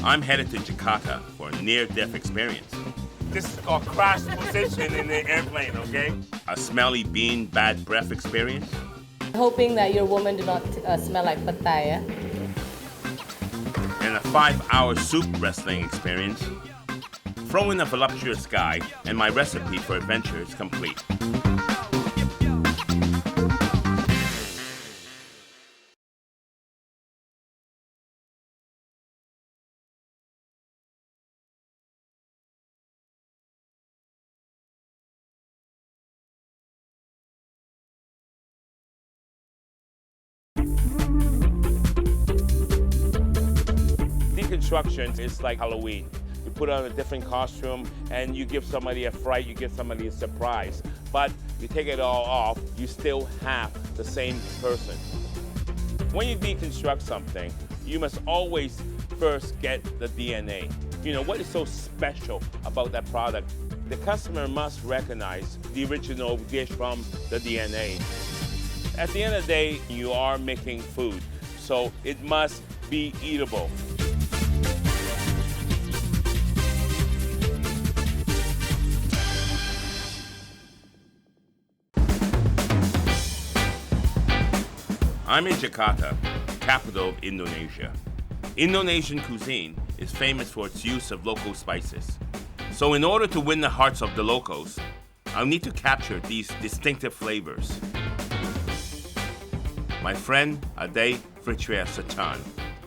I'm headed to Jakarta for a near-death experience. This is called crash position in the airplane, okay? A smelly bean, bad breath experience. Hoping that your woman do not smell like pataya. And a 5-hour soup wrestling experience. Throw in a voluptuous guy, and my recipe for adventure is complete. Deconstruction is like Halloween. You put on a different costume and you give somebody a fright, you give somebody a surprise. But you take it all off, you still have the same person. When you deconstruct something, you must always first get the DNA. You know, what is so special about that product? The customer must recognize the original dish from the DNA. At the end of the day, you are making food, so it must be eatable. I'm in Jakarta, capital of Indonesia. Indonesian cuisine is famous for its use of local spices. So in order to win the hearts of the locals, I'll need to capture these distinctive flavors. My friend Ade Fritria-Sachan,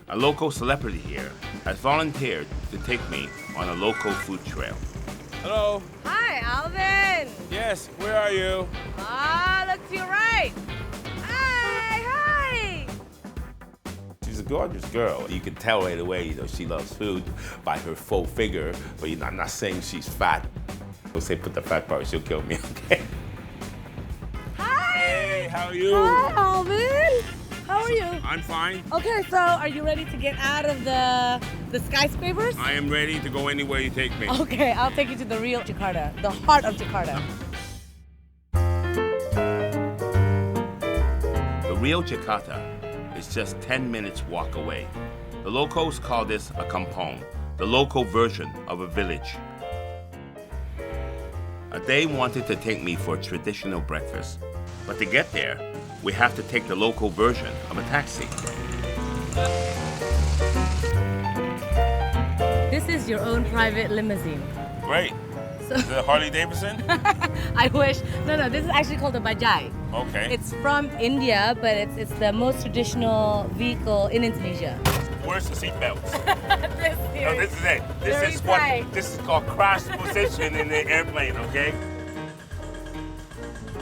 a local celebrity here, has volunteered to take me on a local food trail. Hello. Hi, Alvin. Yes, where are you? Look to your right. Hi. She's a gorgeous girl. You can tell right away, you know, she loves food by her full figure, but you know, I'm not saying she's fat. Don't say put the fat part, she'll kill me, okay? Hi. Hey, how are you? Hi, Alvin. How are you? I'm fine. Okay, so are you ready to get out of the skyscrapers? I am ready to go anywhere you take me. Okay, I'll take you to the real Jakarta, the heart of Jakarta. The real Jakarta is just 10 minutes walk away. The locals call this a kampong, the local version of a village. They wanted to take me for a traditional breakfast, but to get there, we have to take the local version of a taxi. This is your own private limousine. Great. So Is it a Harley Davidson? I wish. No, this is actually called a bajai. Okay. It's from India, but it's the most traditional vehicle in Indonesia. Where's the seatbelts? This No, this is it. Very tight. This is called crash position in the airplane, okay?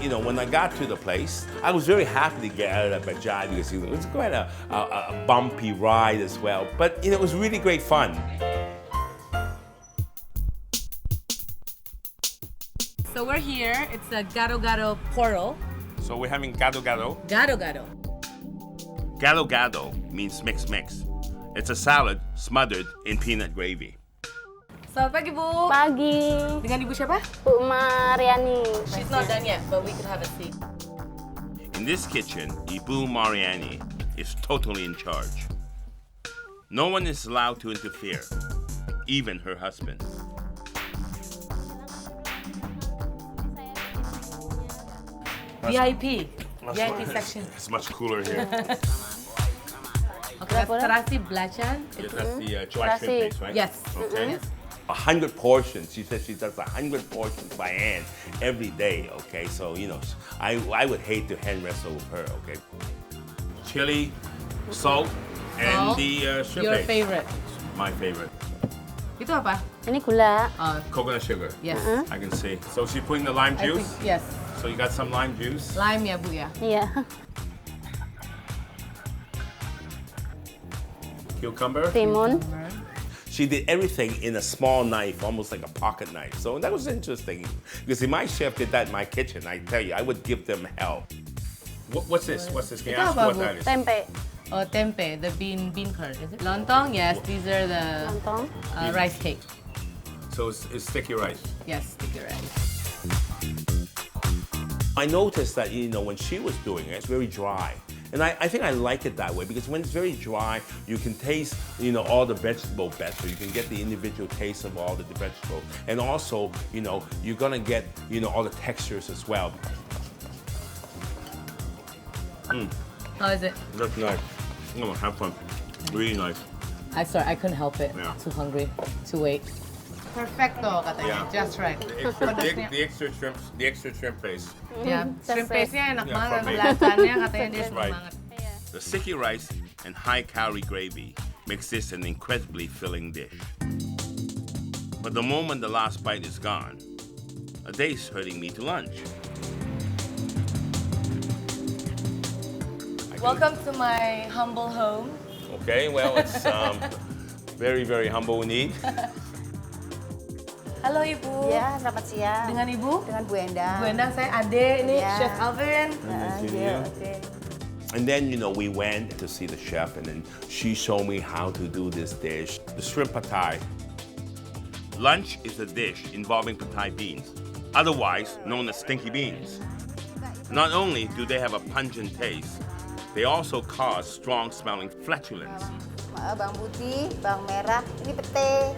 You know, when I got to the place, I was very happy to get out of that bajaj because it was quite a bumpy ride as well. But you know, it was really great fun. So we're here. It's a gado-gado portal. So we're having gado-gado. Gado-gado. Gado-gado means mix. It's a salad smothered in peanut gravy. Selamat pagi, Bu. Pagi, Dengan Ibu siapa? Bu Mariani. She's not done yet, but we could have a seat. In this kitchen, Ibu Mariani is totally in charge. No one is allowed to interfere, even her husband. VIP section. It's much cooler here. Okay, that's terasi belacan. That's the dry shrimp paste, right? Yes. Okay. 100 portions. She says she does 100 portions by hand every day. Okay, so you know, I would hate to hand wrestle with her. Okay. Chili, salt, and Salt. the shrimp Your paste. favorite. My favorite. Itu apa? Ini gula. Coconut sugar. Yes. I can see. So she's putting the lime I juice. think, yes. So you got some lime juice. Lime ya, Bu ya. Iya. Cucumber. Timun. She did everything in a small knife, almost like a pocket knife. So that was interesting. Because if my chef did that in my kitchen, I tell you, I would give them hell. What's this? What's this? Can you Ito ask apa, what Bu? that is? Tempe. Oh, tempe, the bean curd, is it? Lontong, yes. These are the Lontong. rice cake. So it's sticky rice. Yes, sticky rice. I noticed that, you know, when she was doing it, it's very dry. And I think I like it that way because when it's very dry, you can taste, all the vegetable better. You can get the individual taste of all the vegetables. And also, you're gonna get, all the textures as well. How is it? That's nice. Oh, have fun. Really nice. I couldn't help it. Yeah. Too hungry to wait. Perfecto katanya, just right. The extra shrimp paste. Yeah, shrimp paste-nya enak Yeah, banget. from me. Belasannya katanya dia Right. banget. The sticky rice and high-calorie gravy makes this an incredibly filling dish. But the moment the last bite is gone, a day's hurting me to lunch. Welcome to my humble home. Okay, well, it's very, very humble indeed. Halo Ibu. Ya, selamat siang. Dengan Ibu? Dengan Bu Endang. Bu Endang, saya Ade, ini Ya. Chef Alvin. Nah, Nice to iya, meet oke. And then, we went to see the chef, and then she showed me how to do this dish, the shrimp pad thai. Lunch is a dish involving pad thai beans, otherwise known as stinky beans. Not only do they have a pungent taste, they also cause strong-smelling flatulence. Bawang putih, bawang merah, ini pete.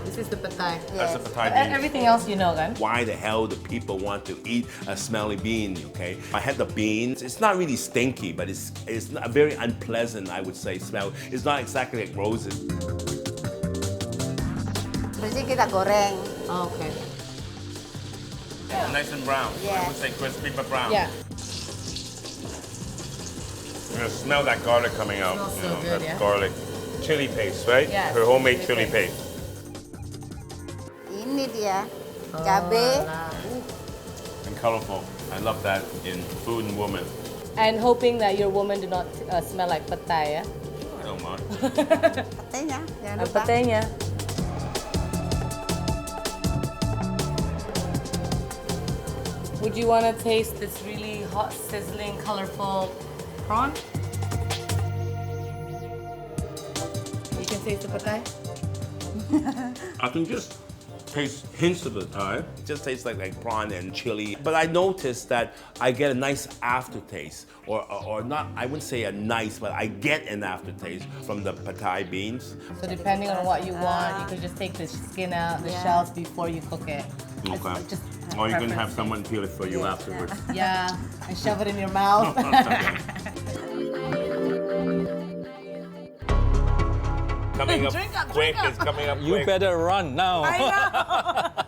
This is the pad thai. That's the pad thai beans. Everything else you know, kan? Why the hell do people want to eat a smelly bean, okay? I had the beans. It's not really stinky, but it's not very unpleasant, I would say, smell. It's not exactly like roses. Terus ini kita goreng. Oh, okay. Nice and brown. Yeah. I would say crispy but brown. Yeah. You smell that garlic coming out. Smells so good, that yeah. garlic. Chili paste, right? Yes, Her homemade chili chili paste. Ini dia, cabai. And colorful. I love that in food and woman. And hoping that your woman do not smell like pad thai, yeah? I don't mind. Petenya, jangan And lupa. petenya. Would you want to taste this really hot, sizzling, colorful prawn? You can taste the pad thai? I can just taste hints of the Thai. It just tastes like prawn and chili. But I noticed that I get a nice aftertaste, or not, I wouldn't say a nice, but I get an aftertaste from the pad Thai beans. So depending on what you want, you can just take the skin out, the Yeah. shells before you cook it. Okay. It's just Or you can preference. have someone peel it for you afterwards. Yeah, and shove it in your mouth. Coming up Drink up, quick, drink up. it's coming up You quick. better run now. I know.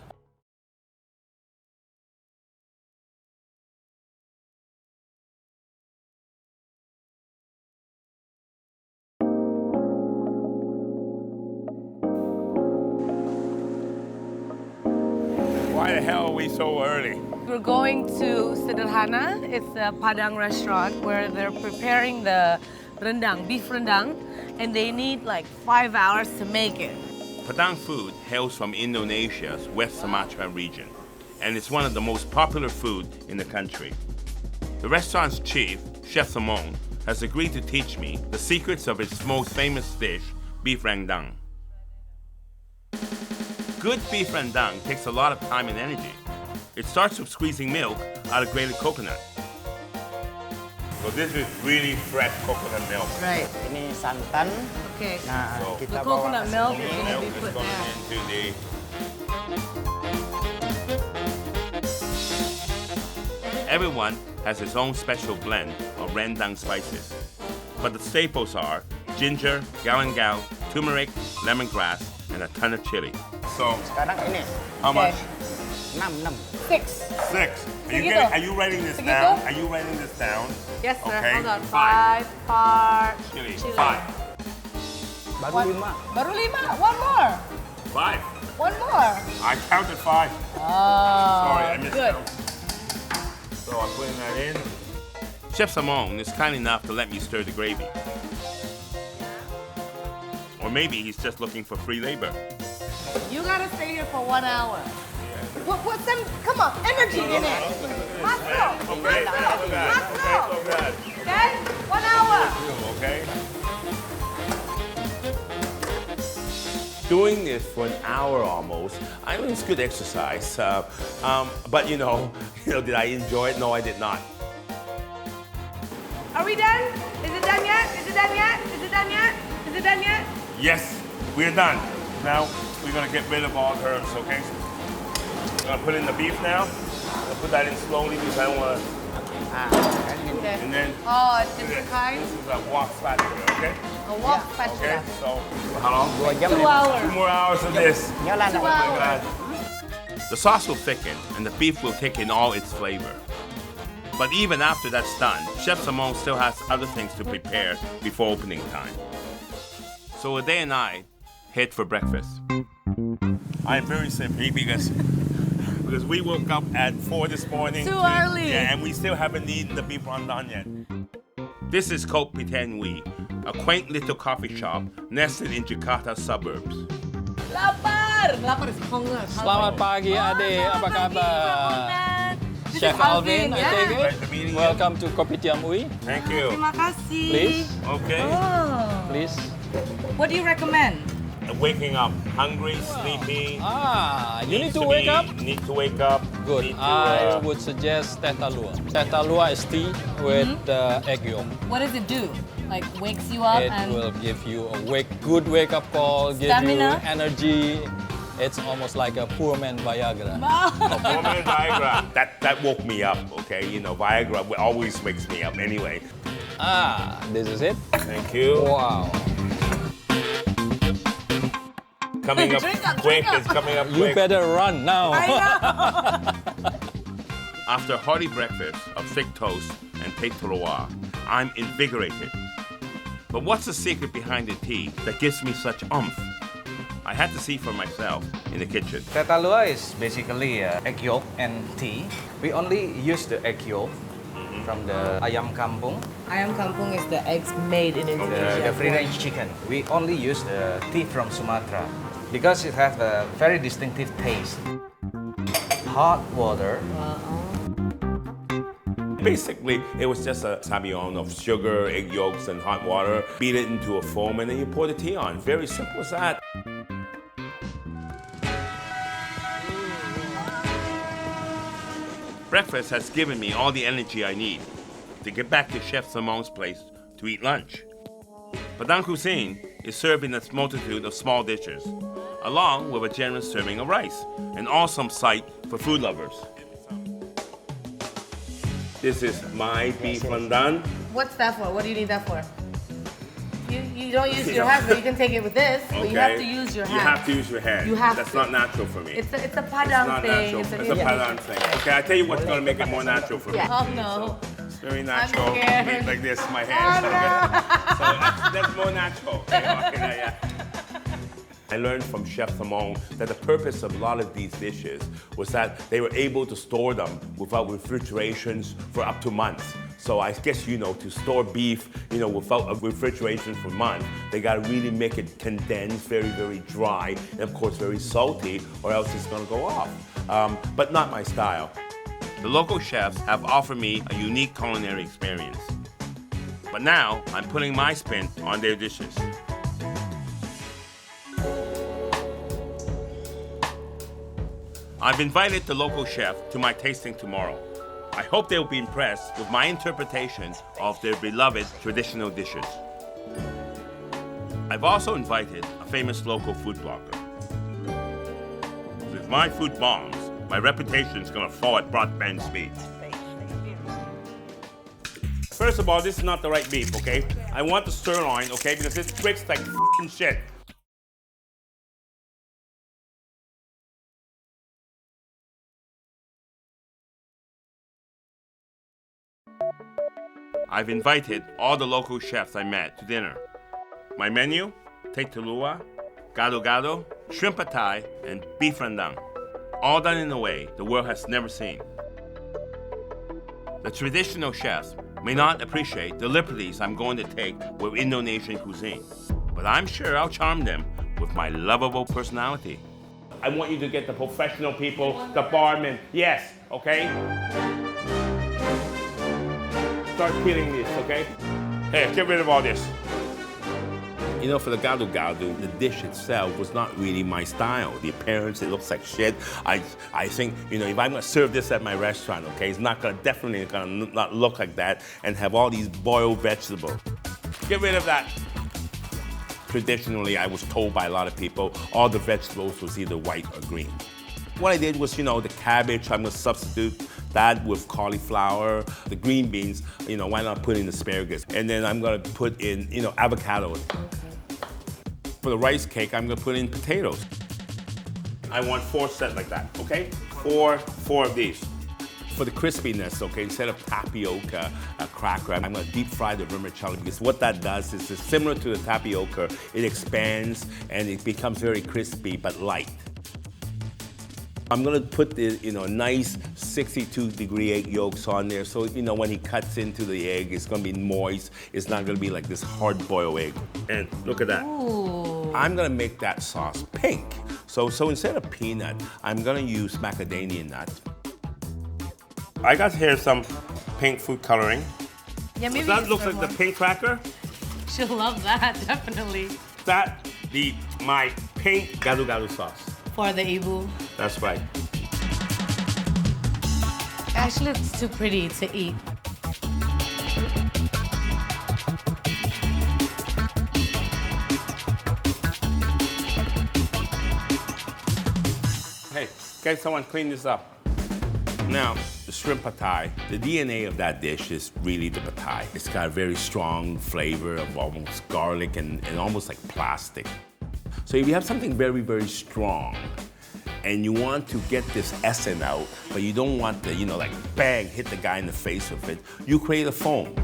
Why the hell are we so early? We're going to Sederhana. It's a Padang restaurant where they're preparing the rendang, beef rendang, and they need like 5 hours to make it. Padang food hails from Indonesia's West Sumatra region, and it's one of the most popular food in the country. The restaurant's chief, Chef Simone, has agreed to teach me the secrets of its most famous dish, beef rendang. Good beef rendang takes a lot of time and energy. It starts with squeezing milk out of grated coconut. So this is really fresh coconut milk. Right. Ini santan. Okay. Nah, So- kita The bawa coconut ke milk sini. is gonna Milk be is put going there. into the... Everyone has his own special blend of rendang spices. But the staples are ginger, galangal, turmeric, lemongrass, and a ton of chili. So, Sekarang ini how much? 6. 6. 6. Segitu. Are you writing this Segitu? down? Are you writing this down? Yes, sir. Okay. Hold on. 5. 5 part Chili. chili. 5. Baru 5. Baru 5. One more. 5. One more. I counted 5. Oh, Sorry, I missed good. out. So I'm putting that in. Chef Simone is kind enough to let me stir the gravy. Or maybe he's just looking for free labor. You gotta stay here for 1 hour. Put some, come on, energy in it. Hustle. Okay, Hustle. Hustle. good. Okay? 1 hour. Okay. Doing this for an hour almost, I mean, it's good exercise. But did I enjoy it? No, I did not. Are we done? Is it done yet? Is it done yet? Is it done yet? Is it done yet? Yes, we're done. Now we're gonna get rid of all the herbs, okay? I'm gonna put in the beef now. I'll put that in slowly because I don't wanna. Okay. And then Oh, different kinds? this is a wok spatula, okay? A wok Okay, spatula. so how long? 2 jam 2 ni. hours. 2 more hours of this. Nyala nak. Wow. Oh my God. The sauce will thicken and the beef will take in all its flavor. But even after that's done, Chef Simone still has other things to prepare before opening time. So Ade and I head for breakfast. I'm very simply because we woke up at 4 this morning. Too early. Yeah, and we still haven't eaten the beef rendang yet. This is Ochre Pictures, a quaint little coffee shop nested in Jakarta suburbs. Lapar! Lapar is hunger. Selamat pagi adik, apa kabar? This Chef is Alvin, I yeah. take it. Right, the meeting. Welcome to Kopitiam Ui. Thank you. Terima kasih. Please, Okay. Oh. please. What do you recommend? Waking up hungry, sleepy. You need needs to wake up. Need to wake up. Good. Need to, I would suggest teh talua. Teh talua is tea with egg yolk. What does it do? Like wakes you up It and will give you a good wake up call, give Stamina? you energy. It's almost like a poor man Viagra. Woman Viagra. That woke me up, okay? You know, Viagra always wakes me up anyway. This is it. Thank you. Wow. Coming up Drink up, quick. drink up. It's coming up You quick. better run now. After a hearty breakfast of thick toast and teh talua, I'm invigorated. But what's the secret behind the tea that gives me such oomph? I had to see for myself in the kitchen. Teh talua is basically egg yolk and tea. We only use the egg yolk from the ayam kampung, Ayam kampung is the eggs made in Indonesia. the free range chicken. We only use the tea from Sumatra because it has a very distinctive taste. Hot water. Basically, it was just a sabayon of sugar, egg yolks, and hot water. Beat it into a foam, and then you pour the tea on. Very simple as that. Breakfast has given me all the energy I need to get back to Chef Simone's place to eat lunch. Padang cuisine is served in a multitude of small dishes, along with a generous serving of rice, an awesome sight for food lovers. This is my beef rendang. What's that for? What do you need that for? You don't use your hands, but you can take it with this. But you have to use your hands. You have to use your hands. You have That's to. not natural for me. It's a It's padang not thing. natural. It's a Padang thing. Okay, I tell you what's going to make it more natural for me. Oh no. It's very natural. scared. Like this, my hands. Oh, So that's more natural. Yeah. I learned from Chef Simone that the purpose of a lot of these dishes was that they were able to store them without refrigerations for up to months. So I guess, to store beef, without a refrigeration for months, they gotta really make it condensed, very, very dry, and of course very salty, or else it's gonna go off. But not my style. The local chefs have offered me a unique culinary experience. But now I'm putting my spin on their dishes. I've invited the local chef to my tasting tomorrow. I hope they'll be impressed with my interpretation of their beloved traditional dishes. I've also invited a famous local food blogger. If my food bombs, my reputation is gonna fall at broadband speed. First of all, this is not the right beef, okay? I want the sirloin, okay? Because it breaks like f***ing shit. I've invited all the local chefs I met to dinner. My menu, teh talua, gado-gado, shrimp pad thai, and beef rendang. All done in a way the world has never seen. The traditional chefs may not appreciate the liberties I'm going to take with Indonesian cuisine, but I'm sure I'll charm them with my lovable personality. I want you to get the professional people, the barmen. Yes, okay? Start peeling this, okay? Hey, get rid of all this. You know, for the gado-gado, the dish itself was not really my style. The appearance, it looks like shit. I think, you know, if I'm gonna serve this at my restaurant, okay, it's definitely gonna not look like that and have all these boiled vegetables. Get rid of that. Traditionally, I was told by a lot of people, all the vegetables was either white or green. What I did was, you know, the cabbage, I'm gonna substitute that with cauliflower. The green beans, you know, why not put in asparagus? And then I'm gonna put in, you know, avocado. For the rice cake, I'm gonna put in potatoes. I want 4 sets like that, okay? Four of these. For the crispiness, okay, instead of tapioca cracker, I'm gonna deep fry the vermicelli because what that does is it's similar to the tapioca. It expands and it becomes very crispy but light. I'm gonna put the, you know, nice 62-degree egg yolks on there so, you know, when he cuts into the egg, it's gonna be moist. It's not gonna be like this hard-boiled egg. And look at that. Ooh. I'm gonna make that sauce pink. So instead of peanut, I'm gonna use macadamia nut. I got here some pink food coloring. Yeah, maybe That looks like the pink cracker. She'll love that, definitely. That my pink gado-gado sauce. For the ibu. That's right. Actually, it's too pretty to eat. Hey, can someone clean this up? Now, the shrimp pad thai, the DNA of that dish is really the pad thai. It's got a very strong flavor of almost garlic and almost like plastic. So if you have something very, very strong, and you want to get this essence out, but you don't want to, you know, like bang, hit the guy in the face with it, you create a foam.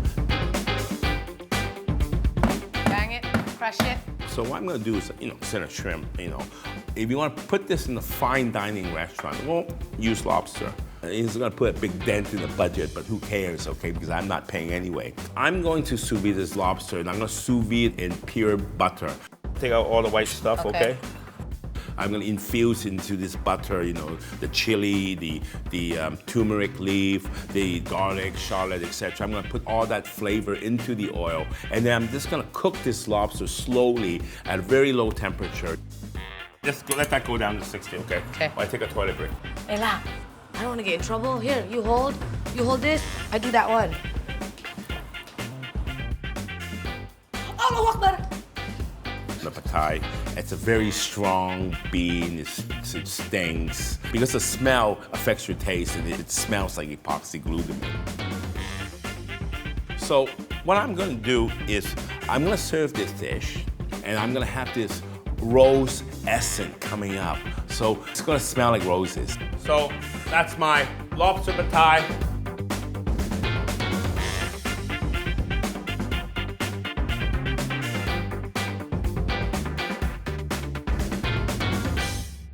Bang it, crush it. So what I'm gonna do is, you know, instead of shrimp, you know, if you want to put this in a fine dining restaurant, well, use lobster. It's gonna put a big dent in the budget, but who cares, okay, because I'm not paying anyway. I'm going to sous vide this lobster, and I'm gonna sous vide in pure butter. Take out all the white stuff, okay? I'm gonna infuse into this butter, you know, the chili, the turmeric leaf, the garlic, shallot, etc. I'm gonna put all that flavor into the oil, and then I'm just gonna cook this lobster slowly at a very low temperature. Just let that go down to 60, okay? Okay. While I take a toilet break. Ella, I don't want to get in trouble. Here, you hold this. I do that one. Allahu Akbar. The pad thai, it's a very strong bean, it stings. Because the smell affects your taste and it smells like epoxy glue to me. So what I'm gonna do is I'm gonna serve this dish and I'm gonna have this rose essence coming up. So it's gonna smell like roses. So that's my lobster pad thai.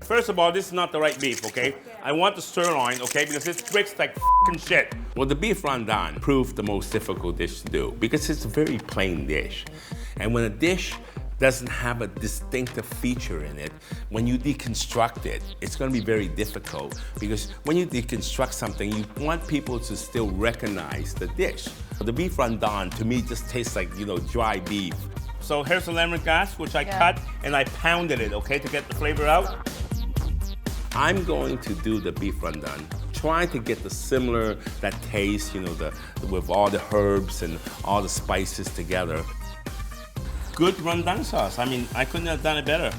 First of all, this is not the right beef, okay? I want the sirloin, okay, because it breaks like f***ing shit. Well, the beef rendang proved the most difficult dish to do because it's a very plain dish. And when a dish doesn't have a distinctive feature in it, when you deconstruct it, it's gonna be very difficult because when you deconstruct something, you want people to still recognize the dish. The beef rendang, to me, just tastes like, you know, dry beef. So here's the lemongrass, which I cut and I pounded it, okay, to get the flavor out. I'm going to do the beef rendang, trying to get that taste, you know, with all the herbs and all the spices together. Good rendang sauce. I mean, I couldn't have done it better.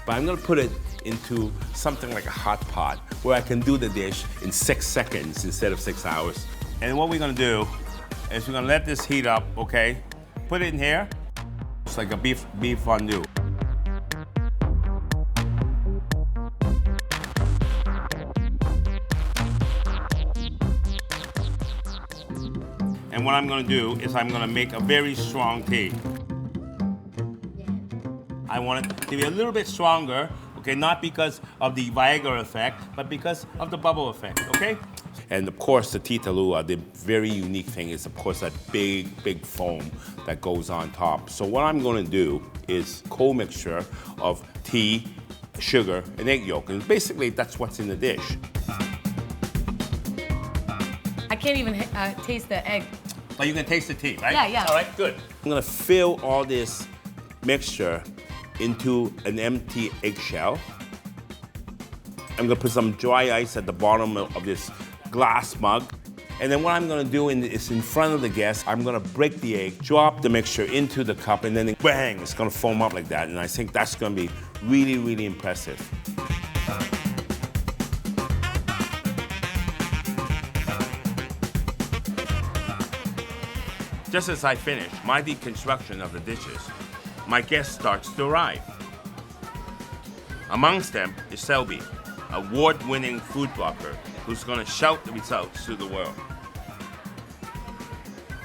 But I'm gonna put it into something like a hot pot where I can do the dish in 6 seconds instead of 6 hours. And what we're gonna do is we're gonna let this heat up, okay? Put it in here. It's like a beef fondue. And what I'm gonna do is I'm gonna make a very strong tea. I want it to be a little bit stronger, okay? Not because of the Viagra effect, but because of the bubble effect, okay? And of course, the tea talua, the very unique thing is, of course, that big foam that goes on top. So what I'm gonna do is co-mixture of tea, sugar, and egg yolk. And basically, that's what's in the dish. I can't even taste the egg. But you can taste the tea, right? Yeah, yeah. All right, good. I'm gonna fill all this mixture into an empty eggshell. I'm gonna put some dry ice at the bottom of this glass mug. And then what I'm gonna do is in front of the guest, I'm gonna break the egg, drop the mixture into the cup, and then bang, it's gonna foam up like that. And I think that's gonna be really, really impressive. Just as I finish my deconstruction of the dishes, my guest starts to arrive. Amongst them is Selby, award-winning food blogger who's going to shout the results to the world.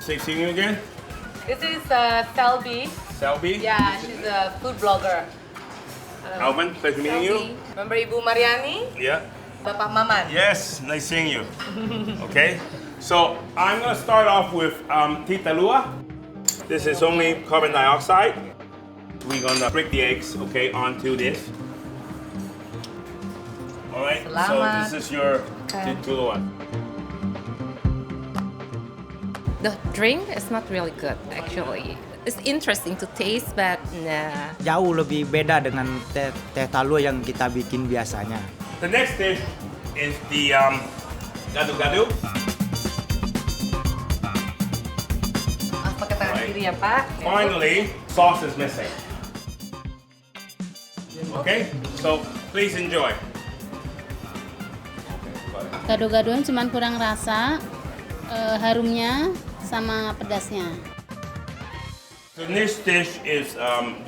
Say you again? This is Selby. Selby? Yeah, she's a food blogger. Alvin, pleasure meeting you. Remember Ibu Mariani? Yeah. Bapak Maman. Yes, nice seeing you. Okay, so I'm going to start off with Tita Lua. This is only carbon dioxide. We're going to break the eggs, okay, onto this. All right, Salamat. so this is your Tita Lua. The drink is not really good actually. It's interesting to taste but nah. Jauh lebih beda dengan teh talua yang kita bikin biasanya. The next dish is the gado-gado. Pakai tangan kiri ya Pak. Finally, sauce is missing. Okay, so please enjoy. Gado-gadoan cuman kurang rasa, harumnya sama pedasnya. So this dish is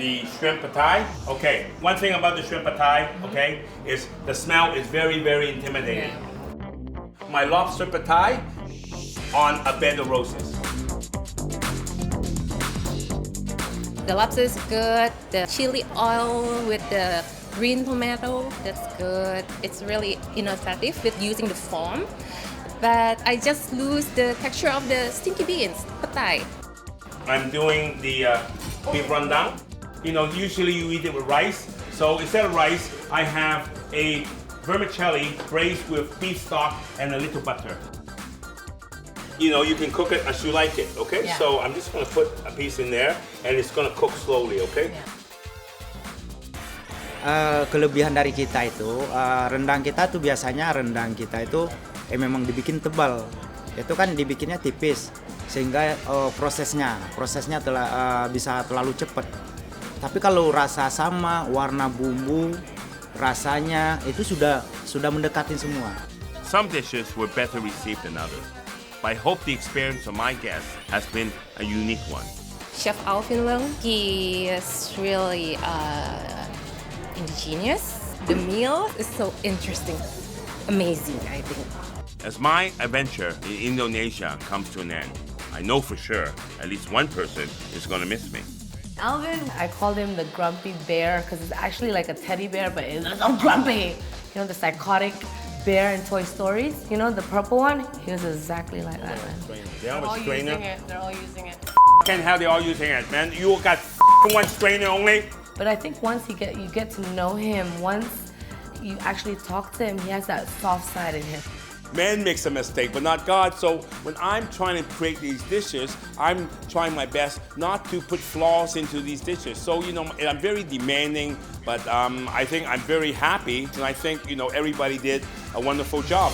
the shrimp pad thai. Okay, one thing about the shrimp pad thai, okay, is the smell is very, very intimidating. My lobster pad thai on a bed of roses. The lobster is good. The chili oil with the green tomato, that's good. It's really innovative with using the foam. But I just lose the texture of the stinky beans, pad thai. I'm doing the beef rendang. You know, usually you eat it with rice. So instead of rice, I have a vermicelli braised with beef stock and a little butter. You know, you can cook it as you like it, okay? Yeah. So I'm just gonna put a piece in there and it's gonna cook slowly, okay? Kelebihan dari kita itu, rendang kita tuh biasanya rendang kita itu memang dibikin tebal. Itu kan dibikinnya tipis sehingga prosesnya bisa terlalu cepat. Tapi kalau rasa sama, warna bumbu, rasanya itu sudah mendekatin semua. Some dishes were better received than others. But I hope the experience of my guests has been a unique one. Chef Alvin Leung, he is really ingenious. The meal is so interesting, amazing, I think. As my adventure in Indonesia comes to an end, I know for sure at least one person is gonna miss me. Alvin, I called him the grumpy bear because it's actually like a teddy bear, but it's so grumpy. You know, the psychotic bear in Toy Stories? You know, the purple one? He was exactly like that, man. They have a strainer. They're all using it. Can't have they all using it, man. You got one strainer only. But I think once you get to know him, once you actually talk to him, he has that soft side in him. Man makes a mistake, but not God. So when I'm trying to create these dishes, I'm trying my best not to put flaws into these dishes. So, you know, I'm very demanding, but I think I'm very happy, and I think, you know, everybody did a wonderful job.